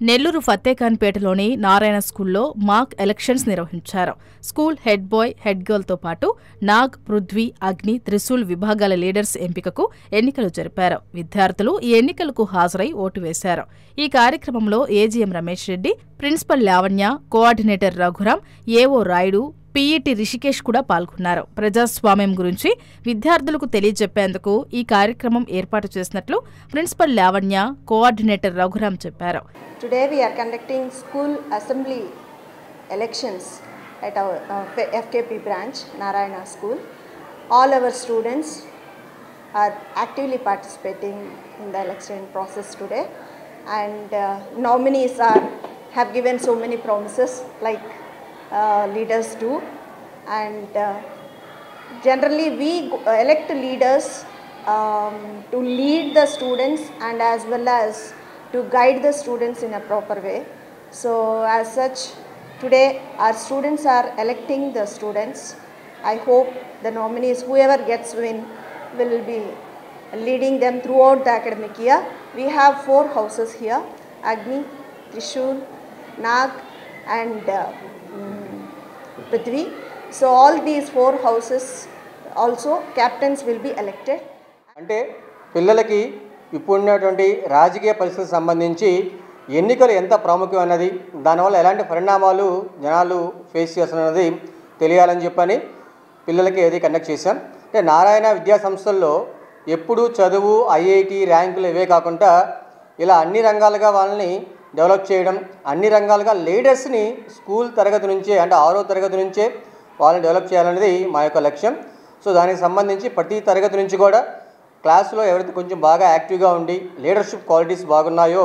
నెల్లూరు ఫత్తేఖాన్పేటలోని నారాయణ స్కూల్లో మాక్ ఎలక్షన్స్ నిర్వహించారు. School head bye, head గర్ల్తో పాటు నాగ్, పృథ్వీ, అగ్ని, త్రిశూల్ విభాగాల లీడర్స్ ఎంపికకు ఎన్నికలు జరిపారు. విద్యార్థులు ఈ ఎన్నికలకు హాజరై ఓటు వేశారు. ఈ కార్యక్రమంలో AGM Ramesh Reddy, principal Lavanya, coordinator Raghuram, AO Rayudu, PET Rishikesh కూడా పాల్గొన్నారు. ప్రజాస్వామ్యం గురించి విద్యార్థులకు తెలియజెప్పేందుకు ఈ కార్యక్రమం ఏర్పాటు చేసినట్లు ప్రిన్సిపల్ లావణ్య, కోఆర్డినేటర్ రఘురాం చెప్పారు. Today we are conducting school assembly elections at our FKP branch, Narayana School. All our students are actively participating in the election process today, and nominees have given so many promises like leaders do, and generally we elect leaders to lead the students and as well as to guide the students in a proper way. So as such, today our students are electing the students. I hope the nominees, whoever gets win, will be leading them throughout the academic year. We have 4 houses here: Agni, Trishul, Nag and Prithvi. So all these 4 houses also captains will be elected. అంటే పిల్లలకి ఇప్పుడున్నటువంటి రాజకీయ పరిస్థితులకు సంబంధించి ఎన్నికలు ఎంత ప్రాముఖ్యం అన్నది, దానివల్ల ఎలాంటి పరిణామాలు జనాలు ఫేస్ చేస్తున్నది తెలియాలని చెప్పని పిల్లలకి ఏది కండక్ట్ చేశాం. అంటే నారాయణ విద్యా సంస్థల్లో ఎప్పుడూ చదువు, ఐఐటి ర్యాంకులు ఇవే కాకుండా ఇలా అన్ని రంగాలుగా వాళ్ళని డెవలప్ చేయడం, అన్ని రంగాలుగా లీడర్స్ని స్కూల్ తరగతి నుంచే, అంటే 6వ తరగతి నుంచే వాళ్ళని డెవలప్ చేయాలనేది మా యొక్క లక్ష్యం. సో దానికి సంబంధించి ప్రతి తరగతి నుంచి కూడా క్లాసులో ఎవరైతే కొంచెం బాగా యాక్టివ్గా ఉండి లీడర్షిప్ క్వాలిటీస్ బాగున్నాయో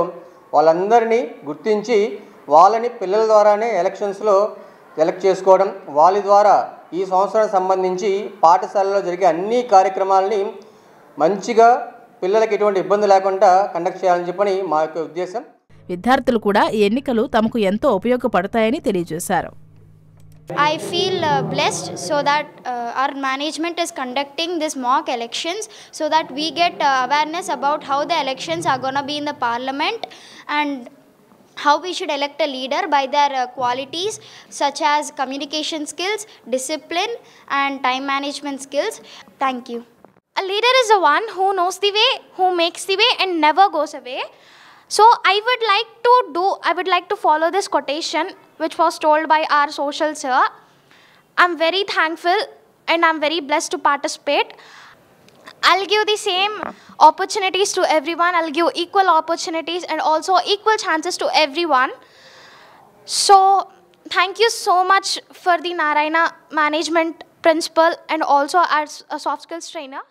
వాళ్ళందరినీ గుర్తించి వాళ్ళని పిల్లల ద్వారానే ఎలక్షన్స్లో సెలెక్ట్ చేసుకోవడం, వాళ్ళ ద్వారా ఈ సంవత్సరానికి సంబంధించి పాఠశాలలో జరిగే అన్ని కార్యక్రమాలని మంచిగా పిల్లలకి ఎటువంటి ఇబ్బంది లేకుండా కండక్ట్ చేయాలని చెప్పని మా యొక్క ఉద్దేశం. విద్యార్థులు కూడా ఈ ఎన్నికలు తమకు ఎంతో ఉపయోగపడతాయని తెలియజేశారు. I feel blessed so that our management is conducting this mock elections so that we get awareness about how the elections are going to be in the parliament and how we should elect a leader by their qualities such as communication skills, discipline and time management skills. Thank you. A leader is the one who knows the way, who makes the way and never goes away. So I would like to follow this quotation which was told by our social sir. I'm very thankful and I'm very blessed to participate. I'll give the same opportunities to everyone. I'll give equal opportunities and also equal chances to everyone. So thank you so much for the Narayana management principal and also our soft skills trainer.